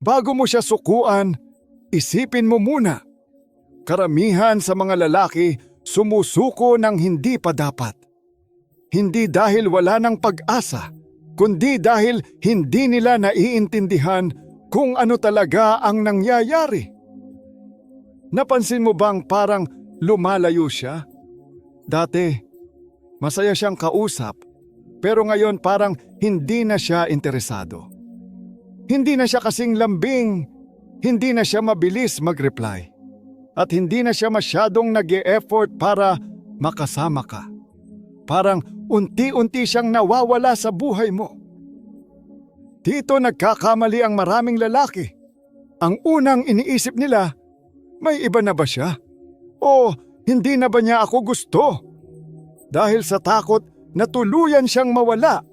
Bago mo siya sukuan, isipin mo muna. Karamihan sa mga lalaki sumusuko ng hindi pa dapat. Hindi dahil wala ng pag-asa, kundi dahil hindi nila naiintindihan kung ano talaga ang nangyayari. Napansin mo bang parang lumalayo siya? Dati, masaya siyang kausap, pero ngayon parang hindi na siya interesado. Hindi na siya kasing lambing, hindi na siya mabilis mag-reply, at hindi na siya masyadong nag-e-effort para makasama ka. Parang unti-unti siyang nawawala sa buhay mo. Dito nagkakamali ang maraming lalaki. Ang unang iniisip nila, may iba na ba siya? O hindi na ba niya ako gusto? Dahil sa takot na tuluyan siyang mawala.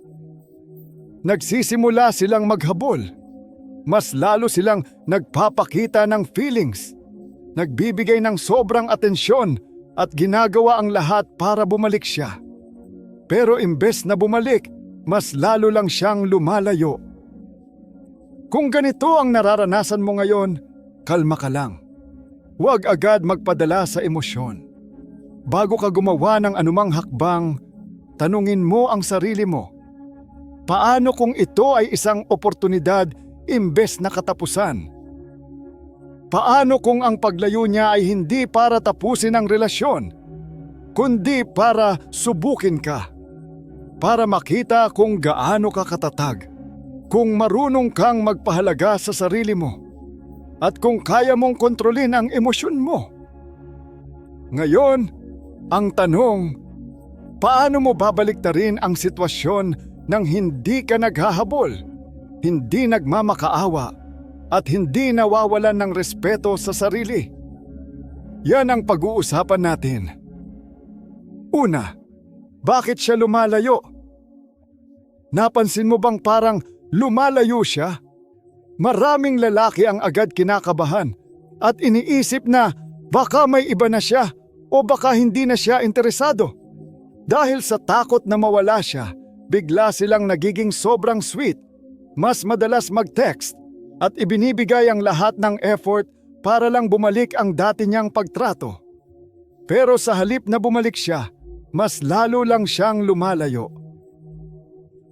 Nagsisimula silang maghabol. Mas lalo silang nagpapakita ng feelings. Nagbibigay ng sobrang atensyon at ginagawa ang lahat para bumalik siya. Pero imbes na bumalik, mas lalo lang siyang lumalayo. Kung ganito ang nararanasan mo ngayon, kalma ka lang. Huwag agad magpadala sa emosyon. Bago ka gumawa ng anumang hakbang, tanungin mo ang sarili mo. Paano kung ito ay isang oportunidad imbes na katapusan? Paano kung ang paglayo niya ay hindi para tapusin ang relasyon, kundi para subukin ka? Para makita kung gaano ka katatag, kung marunong kang magpahalaga sa sarili mo, at kung kaya mong kontrolin ang emosyon mo. Ngayon, ang tanong, paano mo babaliktarin ang sitwasyon nang hindi ka naghahabol, hindi nagmamakaawa, at hindi nawawalan ng respeto sa sarili? Yan ang pag-uusapan natin. Una, bakit siya lumalayo? Napansin mo bang parang lumalayo siya? Maraming lalaki ang agad kinakabahan at iniisip na baka may iba na siya o baka hindi na siya interesado. Dahil sa takot na mawala siya, bigla silang nagiging sobrang sweet, mas madalas mag-text at ibinibigay ang lahat ng effort para lang bumalik ang dati niyang pagtrato. Pero sa halip na bumalik siya, mas lalo lang siyang lumalayo.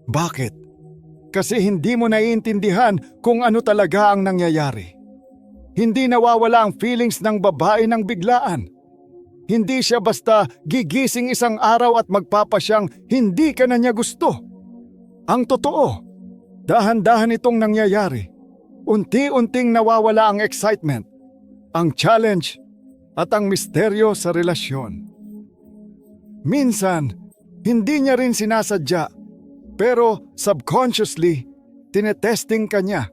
Bakit? Kasi hindi mo naiintindihan kung ano talaga ang nangyayari. Hindi nawawala ang feelings ng babae ng biglaan. Hindi siya basta gigising isang araw at magpapasyang hindi ka na niya gusto. Ang totoo, dahan-dahan itong nangyayari. Unti-unting nawawala ang excitement, ang challenge, at ang misteryo sa relasyon. Minsan, hindi niya rin sinasadya, pero subconsciously, tinetesting ka niya.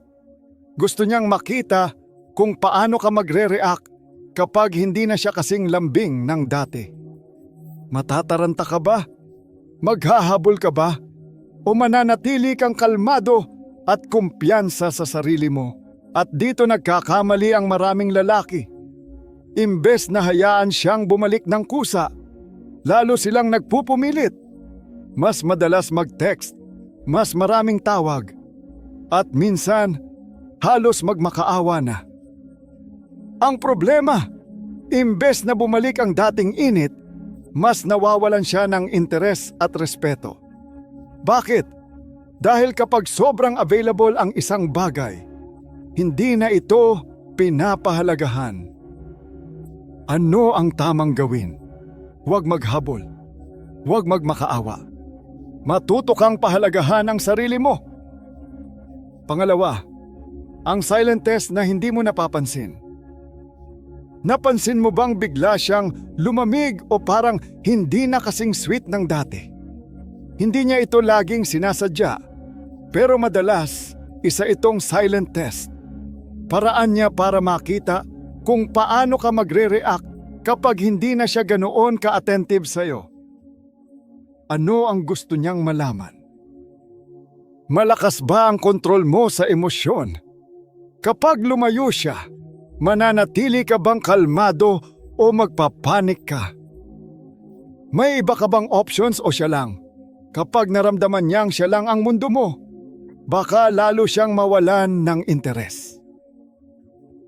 Gusto niyang makita kung paano ka magre-react kapag hindi na siya kasing lambing ng dati. Matataranta ka ba? Maghahabol ka ba? O mananatili kang kalmado at kumpiyansa sa sarili mo? At dito nagkakamali ang maraming lalaki. Imbes na hayaan siyang bumalik ng kusa, lalo silang nagpupumilit. Mas madalas mag-text, mas maraming tawag, at minsan halos magmakaawa na. Ang problema, imbes na bumalik ang dating init, mas nawawalan siya ng interes at respeto. Bakit? Dahil kapag sobrang available ang isang bagay, hindi na ito pinapahalagahan. Ano ang tamang gawin? Huwag maghabol. Huwag magmakaawa. Matuto kang pahalagahan ang sarili mo. Pangalawa, ang silent test na hindi mo napapansin. Napansin mo bang bigla siyang lumamig o parang hindi na kasing sweet ng dati? Hindi niya ito laging sinasadya, pero madalas isa itong silent test. Paraan niya para makita kung paano ka magre-react kapag hindi na siya ganoon ka-attentive sa'yo. Ano ang gusto niyang malaman? Malakas ba ang kontrol mo sa emosyon? Kapag lumayo siya, mananatili ka bang kalmado o magpapanik ka? May iba ka bang options o siya lang? Kapag naramdaman niyang siya lang ang mundo mo, baka lalo siyang mawalan ng interes.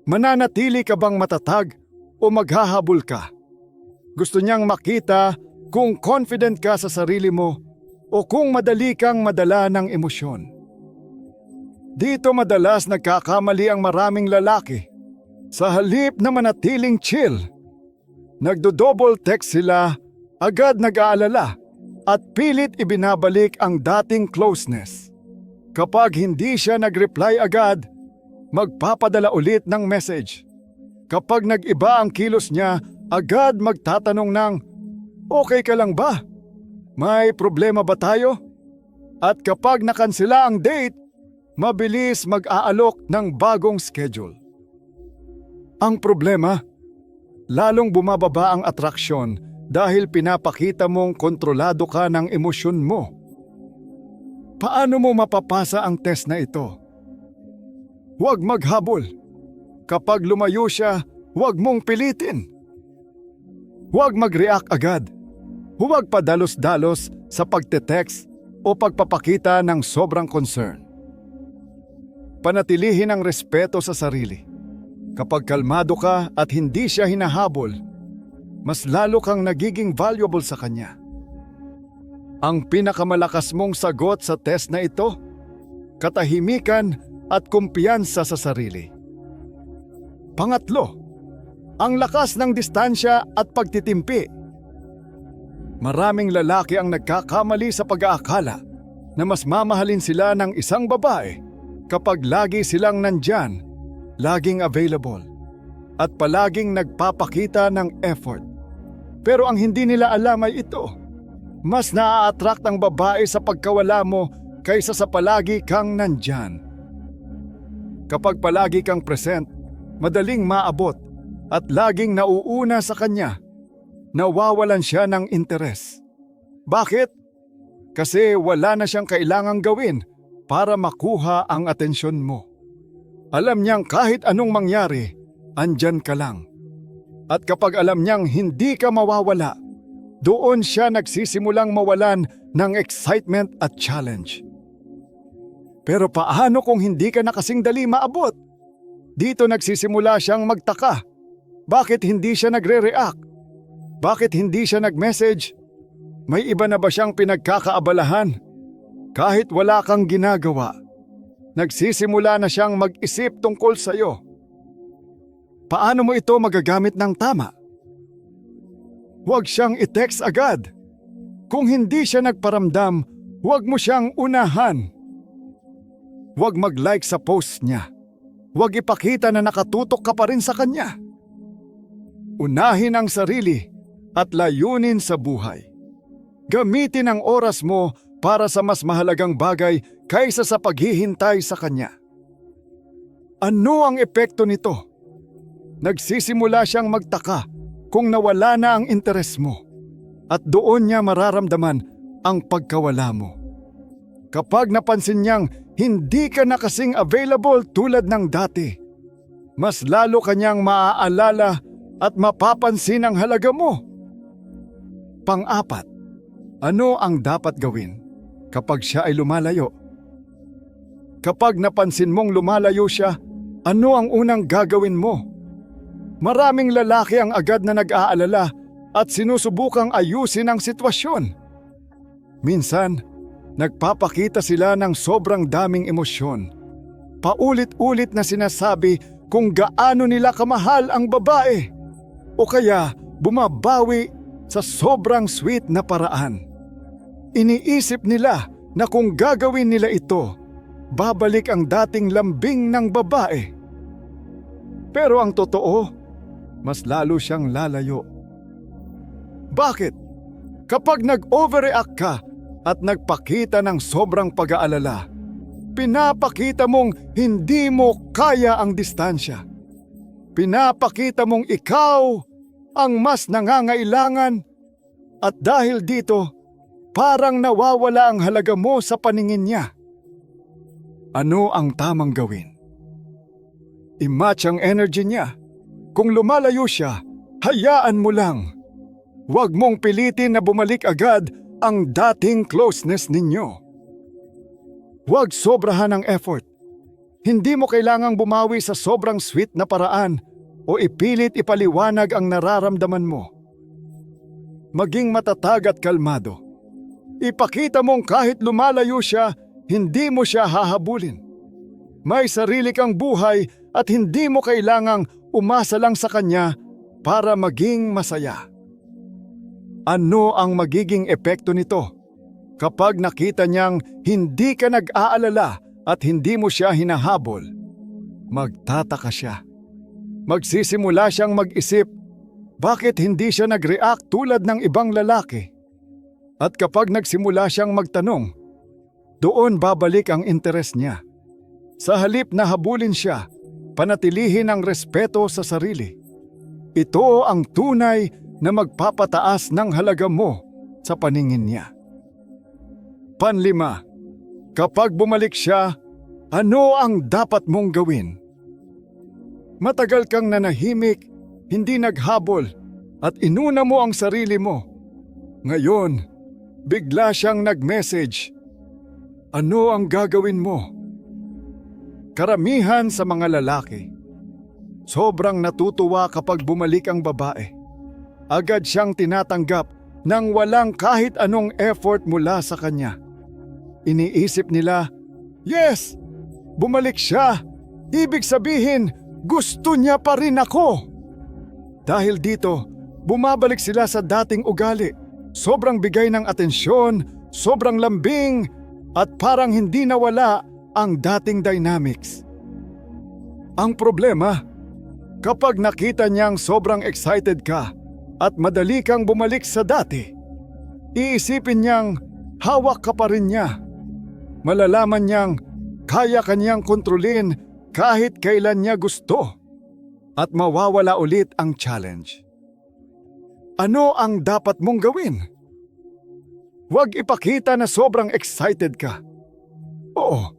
Mananatili ka bang matatag o maghahabol ka? Gusto niyang makita kung confident ka sa sarili mo o kung madali kang madala ng emosyon. Dito madalas nagkakamali ang maraming lalaki. Sa halip na manatiling chill, nagdo-double text sila, agad nag-aalala at pilit ibinabalik ang dating closeness. Kapag hindi siya nag-reply agad, magpapadala ulit ng message. Kapag nag-iba ang kilos niya, agad magtatanong ng, "Okay ka lang ba? May problema ba tayo?" At kapag nakansela ang date, mabilis mag-aalok ng bagong schedule. Ang problema, lalong bumababa ang atraksyon dahil pinapakita mong kontrolado ka ng emosyon mo. Paano mo mapapasa ang test na ito? Huwag maghabol. Kapag lumayo siya, huwag mong pilitin. Huwag mag-react agad. Huwag padalos-dalos sa pagte-text o pagpapakita ng sobrang concern. Panatilihin ang respeto sa sarili. Kapag kalmado ka at hindi siya hinahabol, mas lalo kang nagiging valuable sa kanya. Ang pinakamalakas mong sagot sa test na ito, katahimikan at kumpiyansa sa sarili. Pangatlo, ang lakas ng distansya at pagtitimpi. Maraming lalaki ang nagkakamali sa pag-aakala na mas mamahalin sila ng isang babae kapag lagi silang nandyan, laging available, at palaging nagpapakita ng effort. Pero ang hindi nila alam ay ito. Mas naa-attract ang babae sa pagkawala mo kaysa sa palagi kang nandyan. Kapag palagi kang present, madaling maabot at laging nauuna sa kanya, nawawalan siya ng interes. Bakit? Kasi wala na siyang kailangang gawin para makuha ang atensyon mo. Alam niyang kahit anong mangyari, andyan ka lang. At kapag alam niyang hindi ka mawawala, doon siya nagsisimulang mawalan ng excitement at challenge. Pero paano kung hindi ka na kasing dali maabot? Dito nagsisimula siyang magtaka. Bakit hindi siya nagre-react? Bakit hindi siya nag-message? May iba na ba siyang pinagkakaabalahan? Kahit wala kang ginagawa, nagsisimula na siyang mag-isip tungkol sa iyo. Paano mo ito magagamit ng tama? Huwag siyang i-text agad. Kung hindi siya nagparamdam, huwag mo siyang unahan. Huwag mag-like sa post niya. Huwag ipakita na nakatutok ka pa rin sa kanya. Unahin ang sarili at layunin sa buhay. Gamitin ang oras mo para sa mas mahalagang bagay kaysa sa paghihintay sa kanya. Ano ang epekto nito? Nagsisimula siyang magtaka kung nawala na ang interes mo at doon niya mararamdaman ang pagkawala mo. Kapag napansin niyang hindi ka na kasing available tulad ng dati, mas lalo kanyang maaalala at mapapansin ang halaga mo. Pang-apat, ano ang dapat gawin kapag siya ay lumalayo? Kapag napansin mong lumalayo siya, ano ang unang gagawin mo? Maraming lalaki ang agad na nag-aalala at sinusubukang ayusin ang sitwasyon. Minsan, nagpapakita sila ng sobrang daming emosyon. Paulit-ulit na sinasabi kung gaano nila kamahal ang babae. O kaya bumabawi sa sobrang sweet na paraan. Iniisip nila na kung gagawin nila ito, babalik ang dating lambing ng babae. Pero ang totoo, mas lalo siyang lalayo. Bakit? Kapag nag-overreact ka at nagpakita ng sobrang pag-aalala, pinapakita mong hindi mo kaya ang distansya. Pinapakita mong ikaw ang mas nangangailangan at dahil dito, parang nawawala ang halaga mo sa paningin niya. Ano ang tamang gawin? I-match ang energy niya. Kung lumalayo siya, hayaan mo lang. Huwag mong pilitin na bumalik agad ang dating closeness ninyo. Huwag sobrahan ng effort. Hindi mo kailangang bumawi sa sobrang sweet na paraan o ipilit ipaliwanag ang nararamdaman mo. Maging matatag at kalmado. Ipakita mong kahit lumalayo siya, hindi mo siya hahabulin. May sarili kang buhay at hindi mo kailangang umasa lang sa kanya para maging masaya. Ano ang magiging epekto nito? Kapag nakita niyang hindi ka nag-aalala at hindi mo siya hinahabol, magtataka siya. Magsisimula siyang mag-isip, bakit hindi siya nag-react tulad ng ibang lalaki? At kapag nagsimula siyang magtanong, doon babalik ang interes niya. Sa halip na habulin siya, panatilihin ang respeto sa sarili. Ito ang tunay na magpapataas ng halaga mo sa paningin niya. Panlima, kapag bumalik siya, ano ang dapat mong gawin? Matagal kang nanahimik, hindi naghabol, at inuna mo ang sarili mo. Ngayon, bigla siyang nag-message. Ano ang gagawin mo? Karamihan sa mga lalaki, sobrang natutuwa kapag bumalik ang babae. Agad siyang tinatanggap nang walang kahit anong effort mula sa kanya. Iniisip nila, yes, bumalik siya. Ibig sabihin, gusto niya pa rin ako. Dahil dito, bumabalik sila sa dating ugali. Sobrang bigay ng atensyon, sobrang lambing, at parang hindi nawala ang dating dynamics. Ang problema, kapag nakita niyang sobrang excited ka at madali kang bumalik sa dati, iisipin niyang hawak ka pa rin niya. Malalaman niyang kaya kanyang kontrolin kahit kailan niya gusto at mawawala ulit ang challenge. Ano ang dapat mong gawin? Huwag ipakita na sobrang excited ka. Oo,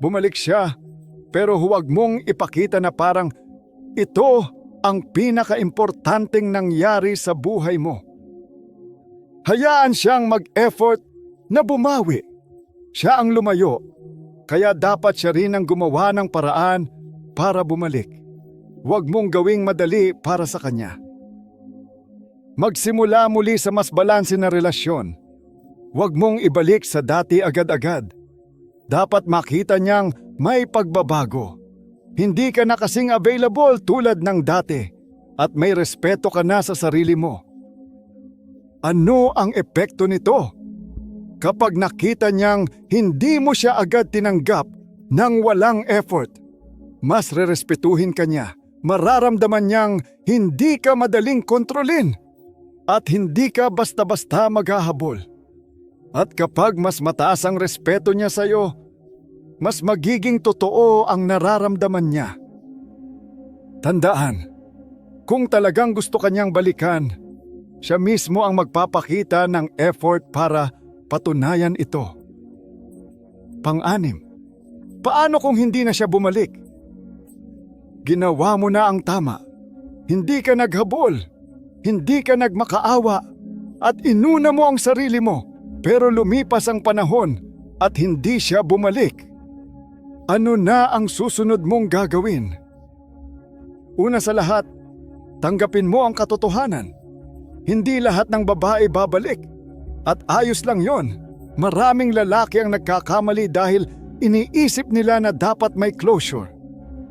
bumalik siya, pero huwag mong ipakita na parang ito ang pinakaimportanteng nangyari sa buhay mo. Hayaan siyang mag-effort na bumawi. Siya ang lumayo, kaya dapat siya rin ang gumawa ng paraan para bumalik. Huwag mong gawing madali para sa kanya. Magsimula muli sa mas balanse na relasyon. Huwag mong ibalik sa dati agad-agad. Dapat makita niyang may pagbabago. Hindi ka na kasing available tulad ng dati at may respeto ka na sa sarili mo. Ano ang epekto nito? Kapag nakita niyang hindi mo siya agad tinanggap nang walang effort, mas rerespetuhin ka niya. Mararamdaman niyang hindi ka madaling kontrolin at hindi ka basta-basta maghahabol. At kapag mas mataas ang respeto niya sa iyo, mas magiging totoo ang nararamdaman niya. Tandaan, kung talagang gusto kanyang balikan, siya mismo ang magpapakita ng effort para patunayan ito. Pang-anim, paano kung hindi na siya bumalik? Ginawa mo na ang tama. Hindi ka naghabol, hindi ka nagmakaawa, at inuna mo ang sarili mo, pero lumipas ang panahon at hindi siya bumalik. Ano na ang susunod mong gagawin? Una sa lahat, tanggapin mo ang katotohanan. Hindi lahat ng babae babalik. At ayos lang yon. Maraming lalaki ang nagkakamali dahil iniisip nila na dapat may closure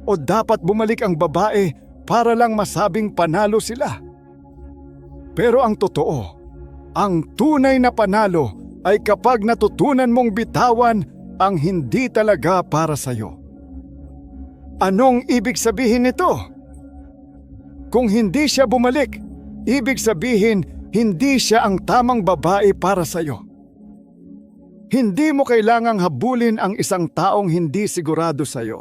o dapat bumalik ang babae para lang masabing panalo sila. Pero ang totoo, ang tunay na panalo ay kapag natutunan mong bitawan ang hindi talaga para sa'yo. Anong ibig sabihin nito? Kung hindi siya bumalik, ibig sabihin hindi siya ang tamang babae para sa'yo. Hindi mo kailangang habulin ang isang taong hindi sigurado sa'yo.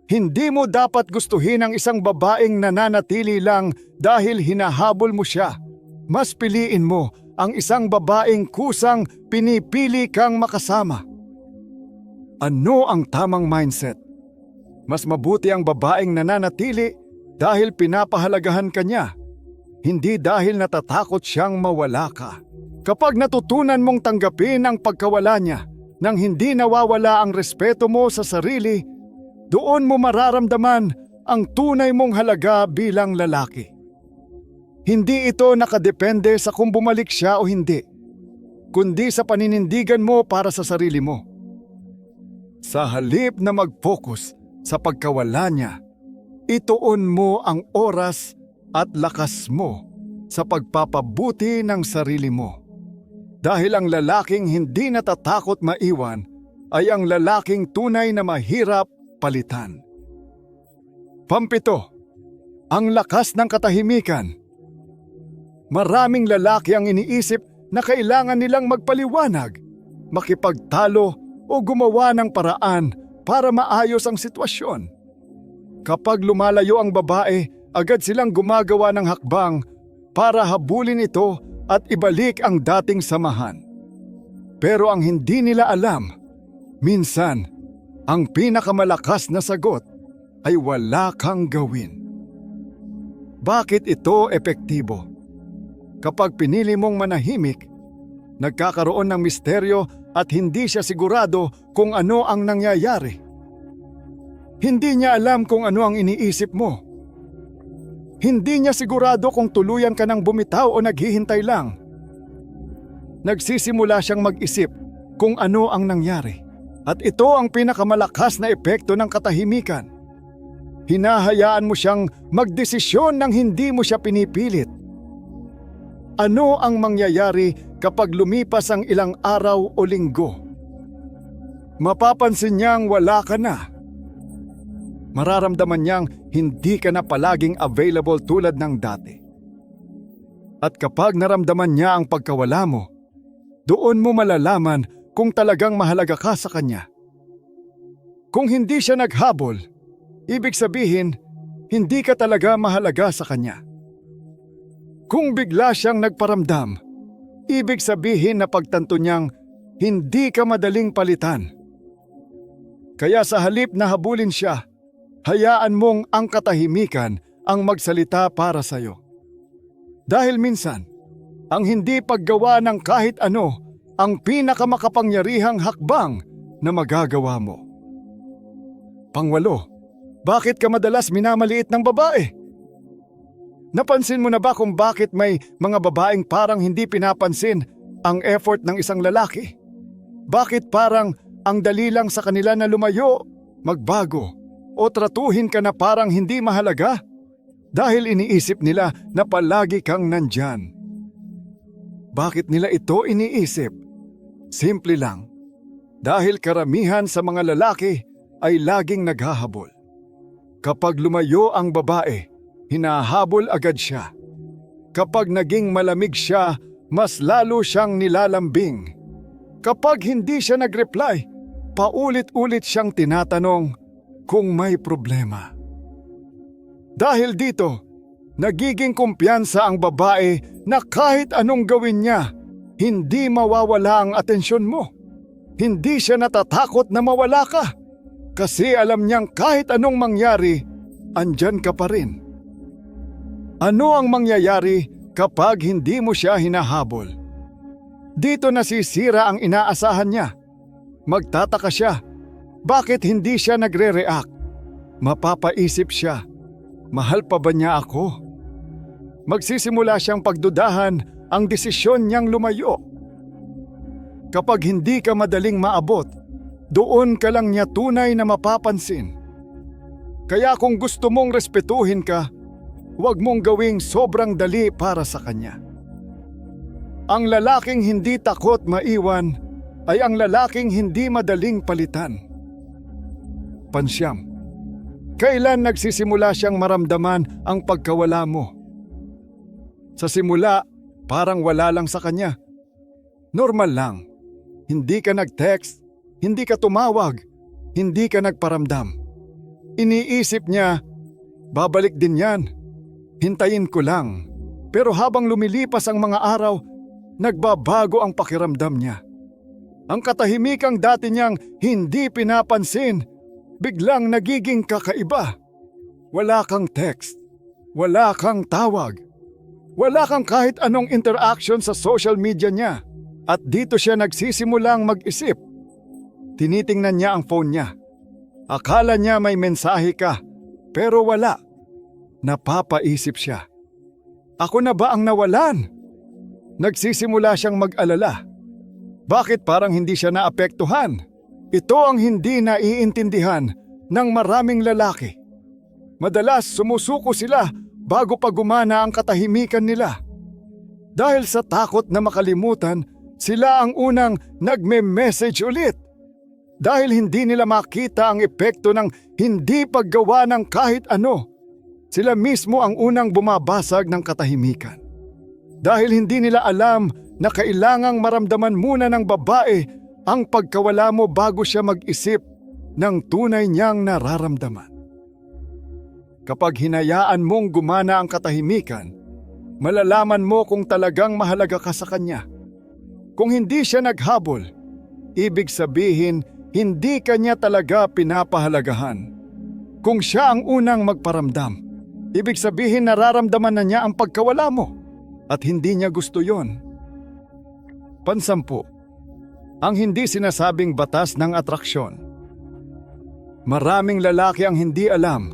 Hindi mo dapat gustuhin ang isang babaeng nananatili lang dahil hinahabol mo siya. Mas piliin mo ang isang babaeng kusang pinipili kang makasama. Ano ang tamang mindset? Mas mabuti ang babaeng nananatili dahil pinapahalagahan ka niya, hindi dahil natatakot siyang mawala ka. Kapag natutunan mong tanggapin ang pagkawala niya Nang hindi nawawala ang respeto mo sa sarili, doon mo mararamdaman ang tunay mong halaga bilang lalaki. Hindi ito nakadepende sa kung bumalik siya o hindi, kundi sa paninindigan mo para sa sarili mo. Sa halip na mag-focus sa pagkawala niya, ituon mo ang oras at lakas mo sa pagpapabuti ng sarili mo. Dahil ang lalaking hindi natatakot maiwan ay ang lalaking tunay na mahirap palitan. 7, ang lakas ng katahimikan. Maraming lalaki ang iniisip na kailangan nilang magpaliwanag, makipagtalo o gumawa ng paraan para maayos ang sitwasyon. Kapag lumalayo ang babae, agad silang gumagawa ng hakbang para habulin ito at ibalik ang dating samahan. Pero ang hindi nila alam, minsan, ang pinakamalakas na sagot ay wala kang gawin. Bakit ito epektibo? Kapag pinili mong manahimik, nagkakaroon ng misteryo at hindi siya sigurado kung ano ang nangyayari. Hindi niya alam kung ano ang iniisip mo. Hindi niya sigurado kung tuluyan ka ng bumitaw o naghihintay lang. Nagsisimula siyang mag-isip kung ano ang nangyari. At ito ang pinakamalakas na epekto ng katahimikan. Hinahayaan mo siyang magdesisyon nang hindi mo siya pinipilit. Ano ang mangyayari kapag lumipas ang ilang araw o linggo? Mapapansin niyang wala ka na. Mararamdaman niyang hindi ka na palaging available tulad ng dati. At kapag naramdaman niya ang pagkawala mo, doon mo malalaman kung talagang mahalaga ka sa kanya. Kung hindi siya naghabol, ibig sabihin, hindi ka talaga mahalaga sa kanya. Kung bigla siyang nagparamdam, ibig sabihin na pagtanto niyang hindi ka madaling palitan. Kaya sa halip na habulin siya, hayaan mong ang katahimikan ang magsalita para sa'yo. Dahil minsan, ang hindi paggawa ng kahit ano ang pinakamakapangyarihang hakbang na magagawa mo. 8, bakit ka madalas minamaliit ng babae? Napansin mo na ba kung bakit may mga babaeng parang hindi pinapansin ang effort ng isang lalaki? Bakit parang ang dali lang sa kanila na lumayo, magbago, o tratuhin ka na parang hindi mahalaga? Dahil iniisip nila na palagi kang nandyan. Bakit nila ito iniisip? Simple lang. Dahil karamihan sa mga lalaki ay laging naghahabol. Kapag lumayo ang babae, hinahabol agad siya. Kapag naging malamig siya, mas lalo siyang nilalambing. Kapag hindi siya nag-reply, paulit-ulit siyang tinatanong kung may problema. Dahil dito, nagiging kumpiyansa ang babae na kahit anong gawin niya, hindi mawawala ang atensyon mo. Hindi siya natatakot na mawala ka. Kasi alam niyang kahit anong mangyari, andyan ka pa rin. Ano ang mangyayari kapag hindi mo siya hinahabol? Dito nasisira ang inaasahan niya. Magtataka siya. Bakit hindi siya nagre-react? Mapapaisip siya. Mahal pa ba niya ako? Magsisimula siyang pagdudahan ang desisyon niyang lumayo. Kapag hindi ka madaling maabot, doon ka lang niya tunay na mapapansin. Kaya kung gusto mong respetuhin ka, huwag mong gawing sobrang dali para sa kanya. Ang lalaking hindi takot maiwan ay ang lalaking hindi madaling palitan. 9, kailan nagsisimula siyang maramdaman ang pagkawala mo? Sa simula, parang wala lang sa kanya. Normal lang. Hindi ka nag-text, hindi ka tumawag, hindi ka nagparamdam. Iniisip niya, babalik din yan. Hintayin ko lang. Pero habang lumilipas ang mga araw, nagbabago ang pakiramdam niya. Ang katahimikang dati niyang hindi pinapansin, biglang nagiging kakaiba. Wala kang text, wala kang tawag, wala kang kahit anong interaction sa social media niya. At dito siya nagsisimulang mag-isip, Tinitingnan niya ang phone niya. Akala niya may mensahe ka, pero wala. Napapaisip siya. Ako na ba ang nawalan? Nagsisimula siyang mag-alala. Bakit parang hindi siya naapektuhan? Ito ang hindi naiintindihan ng maraming lalaki. Madalas sumusuko sila bago pa gumana ang katahimikan nila. Dahil sa takot na makalimutan, sila ang unang nagme-message ulit. Dahil hindi nila makita ang epekto ng hindi paggawa ng kahit ano, sila mismo ang unang bumabasag ng katahimikan. Dahil hindi nila alam na kailangang maramdaman muna ng babae ang pagkawala mo bago siya mag-isip ng tunay niyang nararamdaman. Kapag hinayaan mong gumana ang katahimikan, malalaman mo kung talagang mahalaga ka sa kanya. Kung hindi siya naghabol, ibig sabihin hindi kanya talaga pinapahalagahan. Kung siya ang unang magparamdam, ibig sabihin nararamdaman na niya ang pagkawala mo at hindi niya gusto yon. Pansampu, ang hindi sinasabing batas ng atraksyon. Maraming lalaki ang hindi alam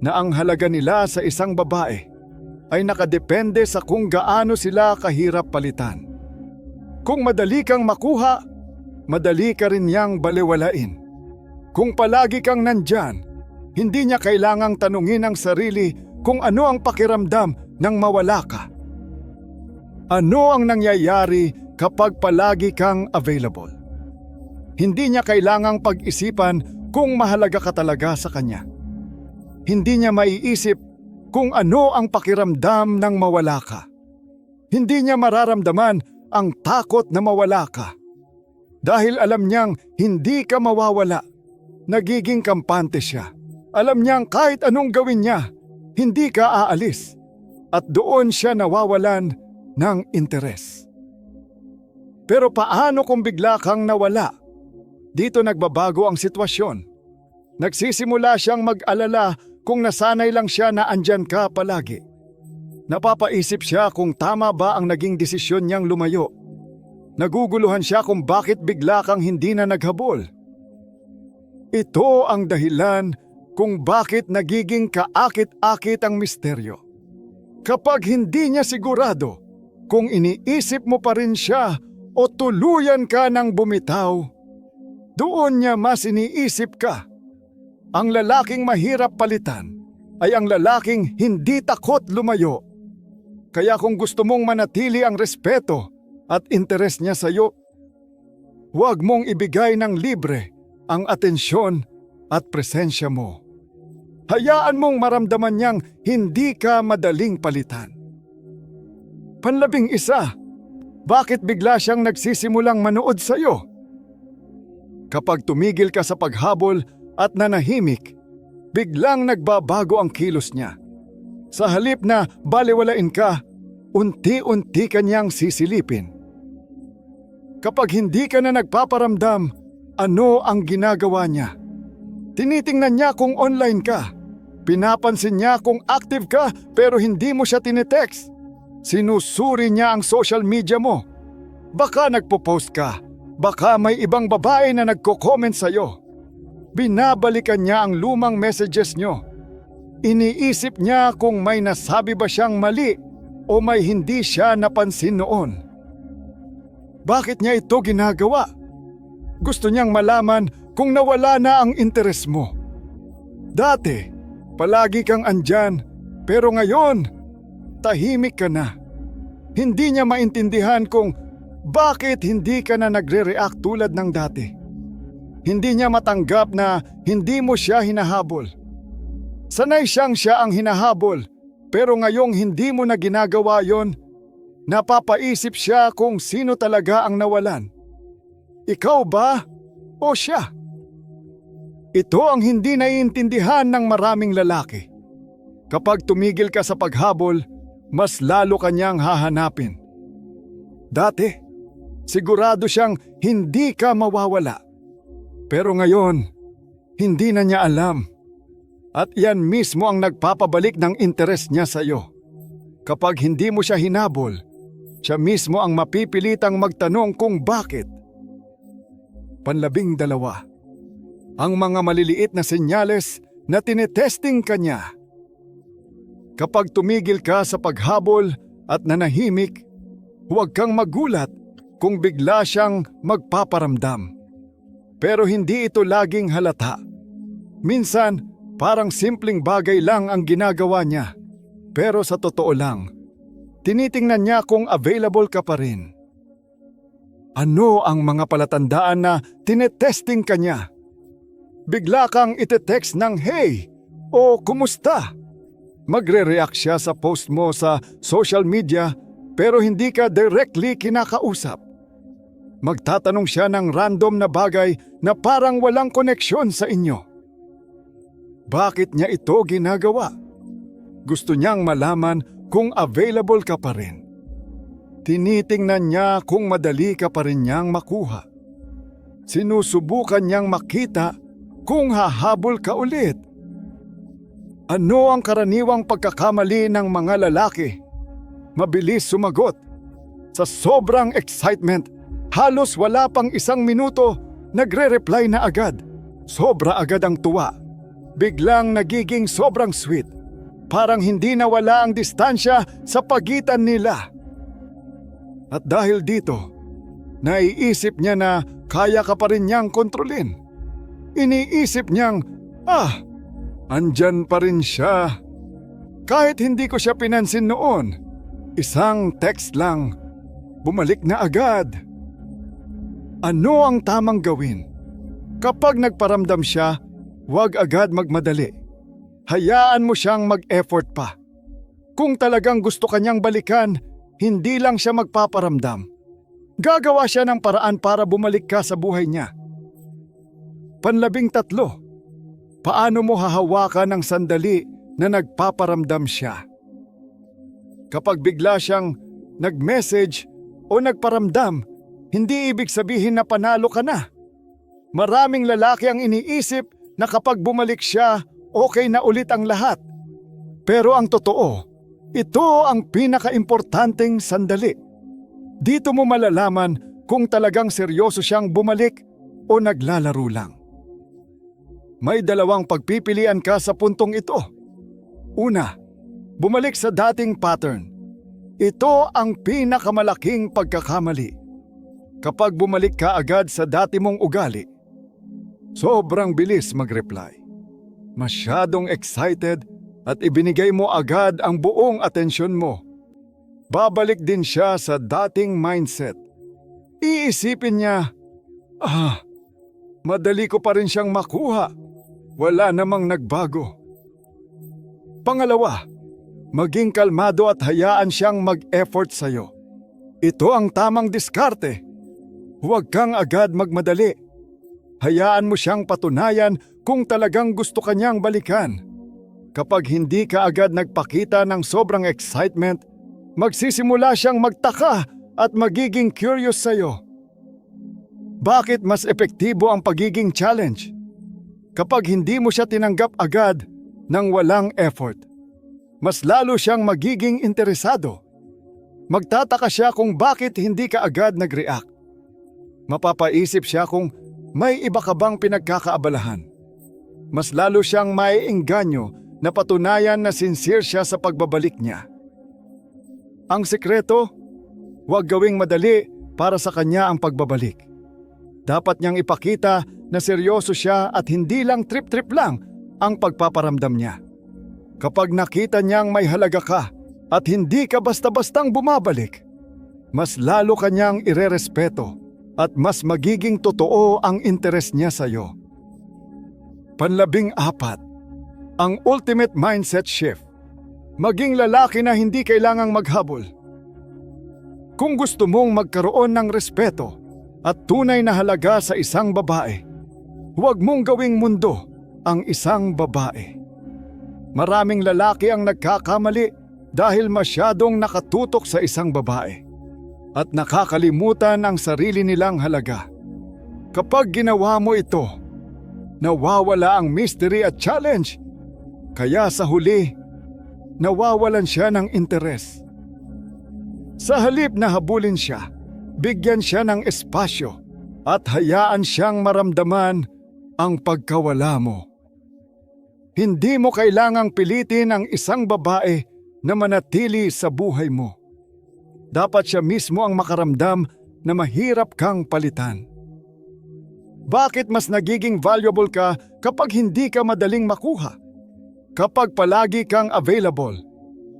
na ang halaga nila sa isang babae ay nakadepende sa kung gaano sila kahirap palitan. Kung madali kang makuha, madali ka rin niyang balewalain. Kung palagi kang nandyan, hindi niya kailangang tanungin ang sarili kung ano ang pakiramdam nang mawala ka. Ano ang nangyayari kapag palagi kang available? Hindi niya kailangang pag-isipan kung mahalaga ka talaga sa kanya. Hindi niya maiisip kung ano ang pakiramdam nang mawala ka. Hindi niya mararamdaman ang takot na mawala ka. Dahil alam niyang hindi ka mawawala, nagiging kampante siya. Alam niyang kahit anong gawin niya, hindi ka aalis. At doon siya nawawalan ng interes. Pero paano kung bigla kang nawala? Dito nagbabago ang sitwasyon. Nagsisimula siyang mag-alala kung nasanay lang siya na andyan ka palagi. Napapaisip siya kung tama ba ang naging desisyon niyang lumayo. Naguguluhan siya kung bakit bigla kang hindi na naghabol. Ito ang dahilan kung bakit nagiging kaakit-akit ang misteryo. Kapag hindi niya sigurado kung iniisip mo pa rin siya o tuluyan ka ng bumitaw, doon niya mas iniisip ka. Ang lalaking mahirap palitan ay ang lalaking hindi takot lumayo. Kaya kung gusto mong manatili ang respeto at interes niya sa iyo, huwag mong ibigay ng libre ang atensyon at presensya mo. Hayaan mong maramdaman niyang hindi ka madaling palitan. Panlabing isa, bakit bigla siyang nagsisimulang manood sa iyo? Kapag tumigil ka sa paghabol at nanahimik, biglang nagbabago ang kilos niya. Sa halip na balewalain ka, unti-unti ka niyang sisilipin. Kapag hindi ka na nagpaparamdam, ano ang ginagawa niya? Tinitingnan niya kung online ka. Pinapansin niya kung active ka pero hindi mo siya tinetext. Sinusuri niya ang social media mo. Baka nagpo-post ka. Baka may ibang babae na nagko-comment sa'yo. Binabalikan niya ang lumang messages niyo. Iniisip niya kung may nasabi ba siyang mali o may hindi siya napansin noon. Bakit niya ito ginagawa? Gusto niyang malaman kung nawala na ang interes mo. Dati, palagi kang andyan, pero ngayon, tahimik ka na. Hindi niya maintindihan kung bakit hindi ka na nagre-react tulad ng dati. Hindi niya matanggap na hindi mo siya hinahabol. Sanay siyang siya ang hinahabol, pero ngayong hindi mo na ginagawa yon, napapaisip siya kung sino talaga ang nawalan. Ikaw ba o siya? Ito ang hindi naiintindihan ng maraming lalaki. Kapag tumigil ka sa paghabol, mas lalo kanyang hahanapin. Dati, sigurado siyang hindi ka mawawala. Pero ngayon, hindi na niya alam. At yan mismo ang nagpapabalik ng interes niya sa iyo. Kapag hindi mo siya hinabol, siya mismo ang mapipilitang magtanong kung bakit. 12. Ang mga maliliit na senyales na tinetesting ka niya. Kapag tumigil ka sa paghabol at nanahimik, huwag kang magulat kung bigla siyang magpaparamdam. Pero hindi ito laging halata. Minsan, parang simpleng bagay lang ang ginagawa niya. Pero sa totoo lang, tinitingnan niya kung available ka pa rin. Ano ang mga palatandaan na tinetesting ka niya? Bigla kang ite-text ng hey o kumusta. Magre-react siya sa post mo sa social media pero hindi ka directly kinakausap. Magtatanong siya ng random na bagay na parang walang koneksyon sa inyo. Bakit niya ito ginagawa? Gusto niyang malaman kung available ka pa rin. Tinitingnan niya kung madali ka pa rin niyang makuha. Sinusubukan niyang makita kung hahabol ka ulit. Ano ang karaniwang pagkakamali ng mga lalaki? Mabilis sumagot. Sa sobrang excitement, halos wala pang 1 minuto, nagre-reply na agad. Sobra agad ang tuwa. Biglang nagiging sobrang sweet. Parang hindi nawala ang distansya sa pagitan nila. At dahil dito, naiisip niya na kaya ka pa rin niyang kontrolin. Iniisip niyang, andyan pa rin siya. Kahit hindi ko siya pinansin noon, 1 text lang, bumalik na agad. Ano ang tamang gawin? Kapag nagparamdam siya, huwag agad magmadali. Hayaan mo siyang mag-effort pa. Kung talagang gusto kanyang balikan, hindi lang siya magpaparamdam. Gagawa siya ng paraan para bumalik ka sa buhay niya. 13. Paano mo hahawakan ng sandali na nagpaparamdam siya? Kapag bigla siyang nag-message o nagparamdam, hindi ibig sabihin na panalo ka na. Maraming lalaki ang iniisip na kapag bumalik siya, okay na ulit ang lahat. Pero ang totoo, ito ang pinaka-importanteng sandali. Dito mo malalaman kung talagang seryoso siyang bumalik o naglalaro lang. May 2 pagpipilian ka sa puntong ito. Una, bumalik sa dating pattern. Ito ang pinakamalaking pagkakamali. Kapag bumalik ka agad sa dati mong ugali, sobrang bilis mag-reply. Masyadong excited at ibinigay mo agad ang buong atensyon mo. Babalik din siya sa dating mindset. Iisipin niya, madali ko pa rin siyang makuha. Wala namang nagbago. Pangalawa, maging kalmado at hayaan siyang mag-effort sa'yo. Ito ang tamang diskarte. Huwag kang agad magmadali. Hayaan mo siyang patunayan kung talagang gusto kanyang balikan. Kapag hindi ka agad nagpakita ng sobrang excitement, magsisimula siyang magtaka at magiging curious sa'yo. Bakit mas epektibo ang pagiging challenge? Kapag hindi mo siya tinanggap agad ng walang effort, mas lalo siyang magiging interesado. Magtataka siya kung bakit hindi ka agad nag-react. Mapapaisip siya kung may iba ka bang pinagkakaabalahan. Mas lalo siyang maiengganyo na patunayan na sincere siya sa pagbabalik niya. Ang sekreto, huwag gawing madali para sa kanya ang pagbabalik. Dapat niyang ipakita na seryoso siya at hindi lang trip-trip lang ang pagpaparamdam niya. Kapag nakita niyang may halaga ka at hindi ka basta-bastang bumabalik, mas lalo kanyang irerespeto at mas magiging totoo ang interes niya sa iyo. 14. Ang ultimate mindset shift. Maging lalaki na hindi kailangang maghabol. Kung gusto mong magkaroon ng respeto at tunay na halaga sa isang babae, huwag mong gawing mundo ang isang babae. Maraming lalaki ang nagkakamali dahil masyadong nakatutok sa isang babae at nakakalimutan ang sarili nilang halaga. Kapag ginawa mo ito, nawawala ang mystery at challenge. Kaya sa huli, nawawalan siya ng interes. Sa halip na habulin siya, bigyan siya ng espasyo at hayaan siyang maramdaman ang pagkawala mo. Hindi mo kailangang pilitin ang isang babae na manatili sa buhay mo. Dapat siya mismo ang makaramdam na mahirap kang palitan. Bakit mas nagiging valuable ka kapag hindi ka madaling makuha? Kapag palagi kang available,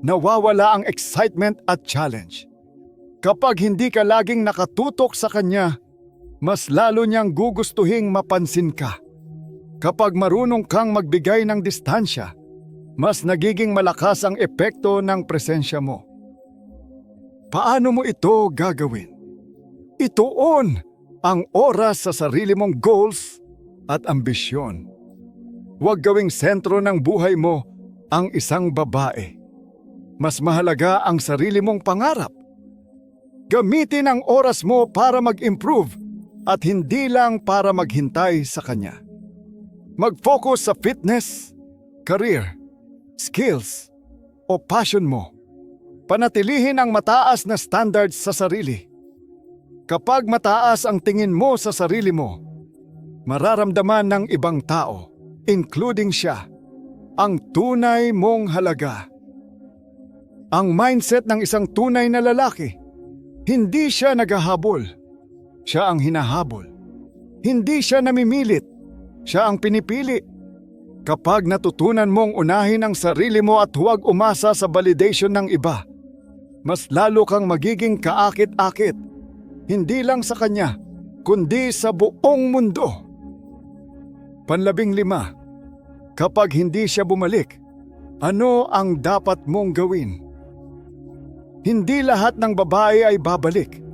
nawawala ang excitement at challenge. Kapag hindi ka laging nakatutok sa kanya, mas lalo niyang gugustuhing mapansin ka. Kapag marunong kang magbigay ng distansya, mas nagiging malakas ang epekto ng presensya mo. Paano mo ito gagawin? Ituon ang oras sa sarili mong goals at ambisyon. Huwag gawing sentro ng buhay mo ang isang babae. Mas mahalaga ang sarili mong pangarap. Gamitin ang oras mo para mag-improve at hindi lang para maghintay sa kanya. Mag-focus sa fitness, career, skills o passion mo. Panatilihin ang mataas na standards sa sarili. Kapag mataas ang tingin mo sa sarili mo, mararamdaman ng ibang tao, including siya, ang tunay mong halaga. Ang mindset ng isang tunay na lalaki, hindi siya naghahabol. Siya ang hinahabol. Hindi siya namimilit. Siya ang pinipili. Kapag natutunan mong unahin ang sarili mo at huwag umasa sa validation ng iba, mas lalo kang magiging kaakit-akit. Hindi lang sa kanya, kundi sa buong mundo. 15. Kapag hindi siya bumalik, ano ang dapat mong gawin? Hindi lahat ng babae ay babalik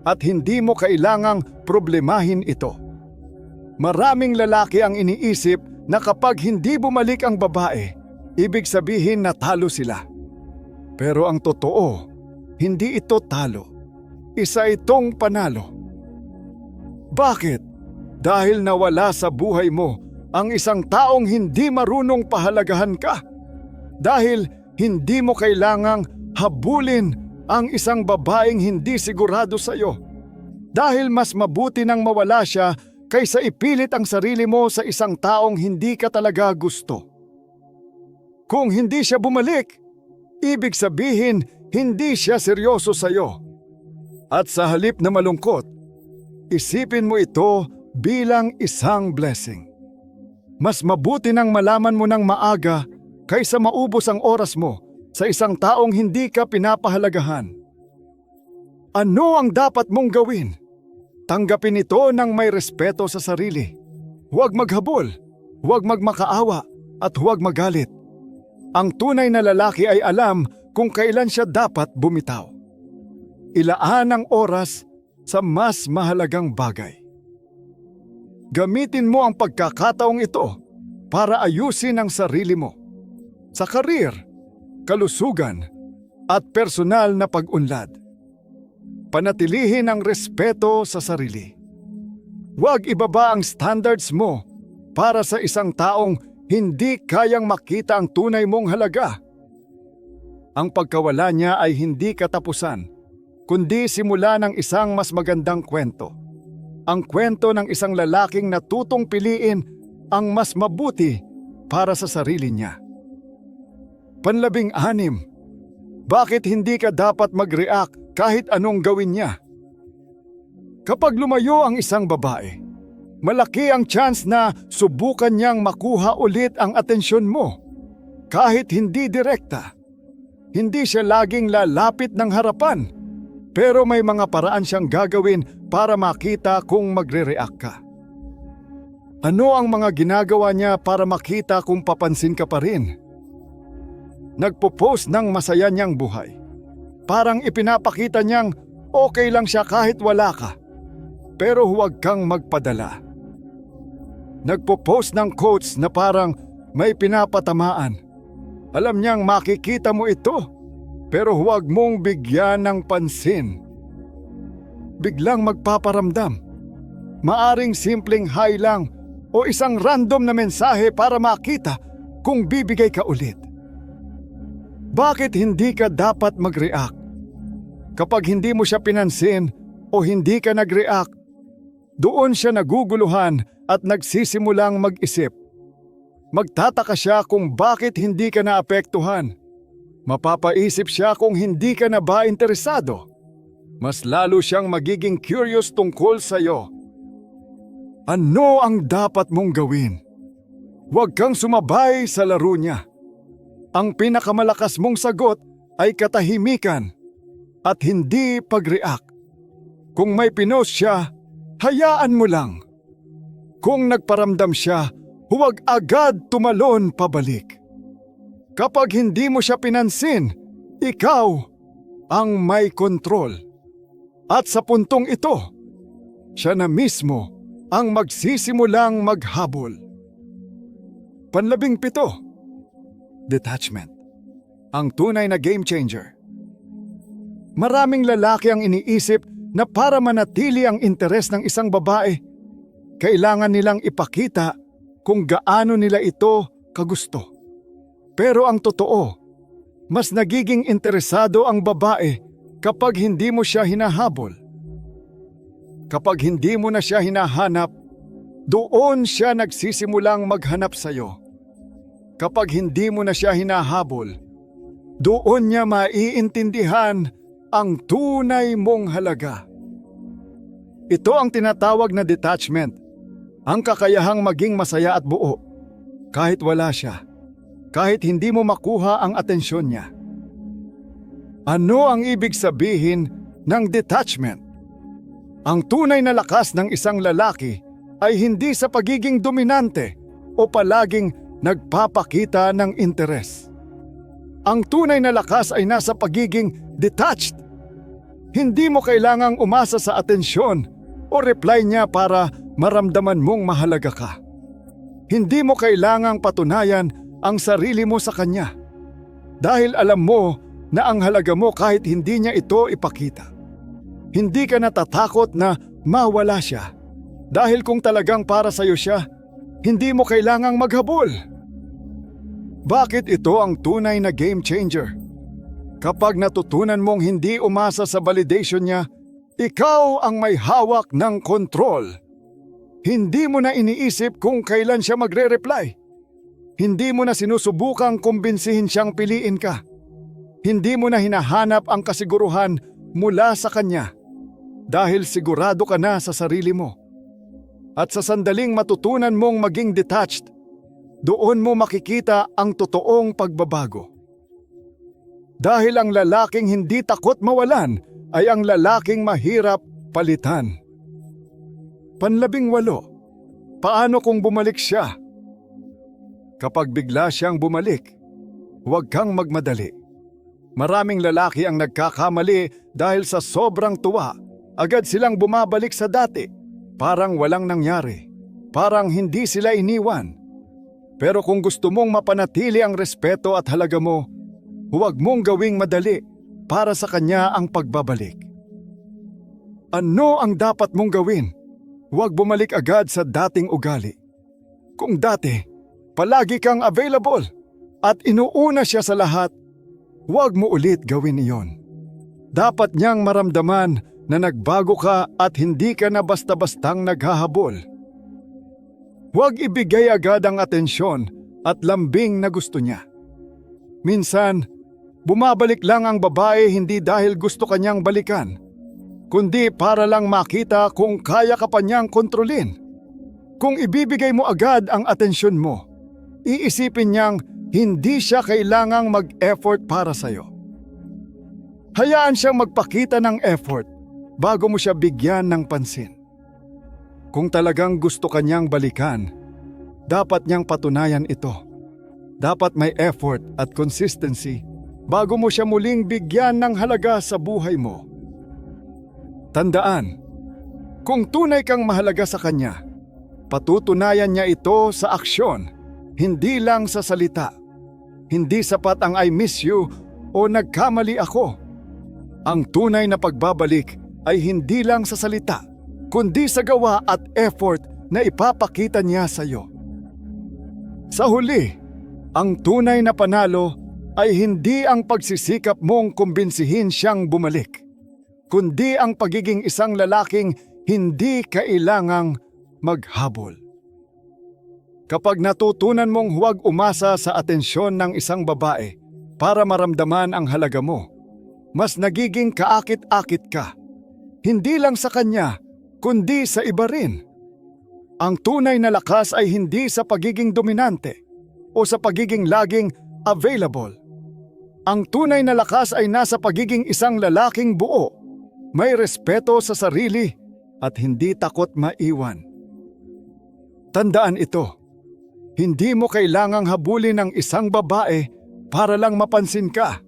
at hindi mo kailangang problemahin ito. Maraming lalaki ang iniisip na kapag hindi bumalik ang babae, ibig sabihin na talo sila. Pero ang totoo, hindi ito talo. Isa itong panalo. Bakit? Dahil nawala sa buhay mo ang isang taong hindi marunong pahalagahan ka. Dahil hindi mo kailangang habulin ang isang babaeng hindi sigurado sa iyo. Dahil mas mabuti nang mawala siya kaysa ipilit ang sarili mo sa isang taong hindi ka talaga gusto. Kung hindi siya bumalik, ibig sabihin hindi siya seryoso sa iyo. At sa halip na malungkot, isipin mo ito bilang isang blessing. Mas mabuti nang malaman mo ng maaga kaysa maubos ang oras mo sa isang taong hindi ka pinapahalagahan. Ano ang dapat mong gawin? Tanggapin ito ng may respeto sa sarili. Huwag maghabol, huwag magmakaawa at huwag magalit. Ang tunay na lalaki ay alam kung kailan siya dapat bumitaw. Ilaan ang oras sa mas mahalagang bagay. Gamitin mo ang pagkakataong ito para ayusin ang sarili mo sa karir, kalusugan at personal na pag-unlad. Panatilihin ang respeto sa sarili. Huwag ibaba ang standards mo para sa isang taong hindi kayang makita ang tunay mong halaga. Ang pagkawala niya ay hindi katapusan, kundi simula ng isang mas magandang kwento. Ang kwento ng isang lalaking natutong piliin ang mas mabuti para sa sarili niya. 16. Bakit hindi ka dapat mag-react kahit anong gawin niya? Kapag lumayo ang isang babae, malaki ang chance na subukan niyang makuha ulit ang atensyon mo. Kahit hindi direkta, hindi siya laging lalapit ng harapan. Pero may mga paraan siyang gagawin para makita kung magre-react ka. Ano ang mga ginagawa niya para makita kung papansin ka pa rin? Nagpo-post ng masaya niyang buhay. Parang ipinapakita niyang okay lang siya kahit wala ka. Pero huwag kang magpadala. Nagpo-post ng quotes na parang may pinapatamaan. Alam niyang makikita mo ito. Pero huwag mong bigyan ng pansin. Biglang magpaparamdam. Maaring simpleng hi lang o isang random na mensahe para makita kung bibigay ka ulit. Bakit hindi ka dapat mag-react? Kapag hindi mo siya pinansin o hindi ka nag-react, Doon siya naguguluhan at nagsisimulang mag-isip. Magtataka siya kung bakit hindi ka naapektuhan. Mapapaisip siya kung hindi ka na ba interesado. Mas lalo siyang magiging curious tungkol sa'yo. Ano ang dapat mong gawin? Huwag kang sumabay sa laro niya. Ang pinakamalakas mong sagot ay katahimikan at hindi pag-react. Kung may pinost siya, hayaan mo lang. Kung nagparamdam siya, huwag agad tumalon pabalik. Kapag hindi mo siya pinansin, ikaw ang may kontrol. At sa puntong ito, siya na mismo ang magsisimulang maghabol. 17. Detachment. Ang tunay na game changer. Maraming lalaki ang iniisip na para manatili ang interes ng isang babae, kailangan nilang ipakita kung gaano nila ito kagusto. Pero ang totoo, mas nagiging interesado ang babae kapag hindi mo siya hinahabol. Kapag hindi mo na siya hinahanap, doon siya nagsisimulang maghanap sa'yo. Kapag hindi mo na siya hinahabol, doon niya maiintindihan ang tunay mong halaga. Ito ang tinatawag na detachment, ang kakayahang maging masaya at buo, kahit wala siya, kahit hindi mo makuha ang atensyon niya. Ano ang ibig sabihin ng detachment? Ang tunay na lakas ng isang lalaki ay hindi sa pagiging dominante o palaging nagpapakita ng interes. Ang tunay na lakas ay nasa pagiging detached. Hindi mo kailangang umasa sa atensyon o reply niya para maramdaman mong mahalaga ka. Hindi mo kailangang patunayan ang sarili mo sa kanya dahil alam mo na ang halaga mo kahit hindi niya ito ipakita. Hindi ka natatakot na mawala siya dahil kung talagang para sa'yo siya, hindi mo kailangang maghabol. Bakit ito ang tunay na game changer? Kapag natutunan mong hindi umasa sa validation niya, ikaw ang may hawak ng kontrol. Hindi mo na iniisip kung kailan siya magre-reply. Hindi mo na sinusubukang kumbinsihin siyang piliin ka. Hindi mo na hinahanap ang kasiguruhan mula sa kanya dahil sigurado ka na sa sarili mo. At sa sandaling matutunan mong maging detached, doon mo makikita ang totoong pagbabago. Dahil ang lalaking hindi takot mawalan ay ang lalaking mahirap palitan. 18. Paano kung bumalik siya? Kapag bigla siyang bumalik, huwag kang magmadali. Maraming lalaki ang nagkakamali dahil sa sobrang tuwa. Agad silang bumabalik sa dati, parang walang nangyari, parang hindi sila iniwan. Pero kung gusto mong mapanatili ang respeto at halaga mo, huwag mong gawing madali para sa kanya ang pagbabalik. Ano ang dapat mong gawin? Huwag bumalik agad sa dating ugali. Kung dati, palagi kang available at inuuna siya sa lahat, huwag mo ulit gawin iyon. Dapat niyang maramdaman na nagbago ka at hindi ka na basta-bastang naghahabol. Huwag ibigay agad ang atensyon at lambing na gusto niya. Minsan, bumabalik lang ang babae hindi dahil gusto kanyang balikan, kundi para lang makita kung kaya ka pa niyang kontrolin. Kung ibibigay mo agad ang atensyon mo, iisipin niyang hindi siya kailangang mag-effort para sa'yo. Hayaan siyang magpakita ng effort bago mo siya bigyan ng pansin. Kung talagang gusto kanyang balikan, dapat niyang patunayan ito. Dapat may effort at consistency bago mo siya muling bigyan ng halaga sa buhay mo. Tandaan, kung tunay kang mahalaga sa kanya, patutunayan niya ito sa aksyon, hindi lang sa salita. Hindi sapat ang I miss you o nagkamali ako. Ang tunay na pagbabalik ay hindi lang sa salita, kundi sa gawa at effort na ipapakita niya sa iyo. Sa huli, ang tunay na panalo ay hindi ang pagsisikap mong kumbinsihin siyang bumalik, kundi ang pagiging isang lalaking hindi kailangang maghabol. Kapag natutunan mong huwag umasa sa atensyon ng isang babae para maramdaman ang halaga mo, mas nagiging kaakit-akit ka. Hindi lang sa kanya, kundi sa iba rin. Ang tunay na lakas ay hindi sa pagiging dominante o sa pagiging laging available. Ang tunay na lakas ay nasa pagiging isang lalaking buo, may respeto sa sarili at hindi takot maiwan. Tandaan ito, hindi mo kailangang habulin ng isang babae para lang mapansin ka.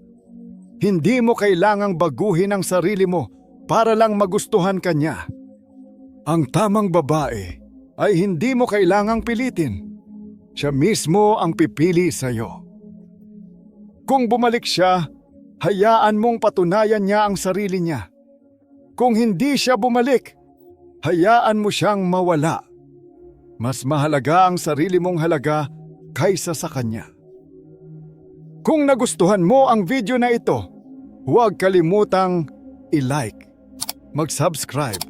Hindi mo kailangang baguhin ang sarili mo para lang magustuhan ka niya. Ang tamang babae ay hindi mo kailangang pilitin. Siya mismo ang pipili sa'yo. Kung bumalik siya, hayaan mong patunayan niya ang sarili niya. Kung hindi siya bumalik, hayaan mo siyang mawala. Mas mahalaga ang sarili mong halaga kaysa sa kanya. Kung nagustuhan mo ang video na ito, huwag kalimutang i-like, mag-subscribe,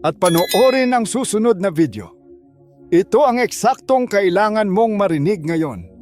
at panoorin ang susunod na video. Ito ang eksaktong kailangan mong marinig ngayon.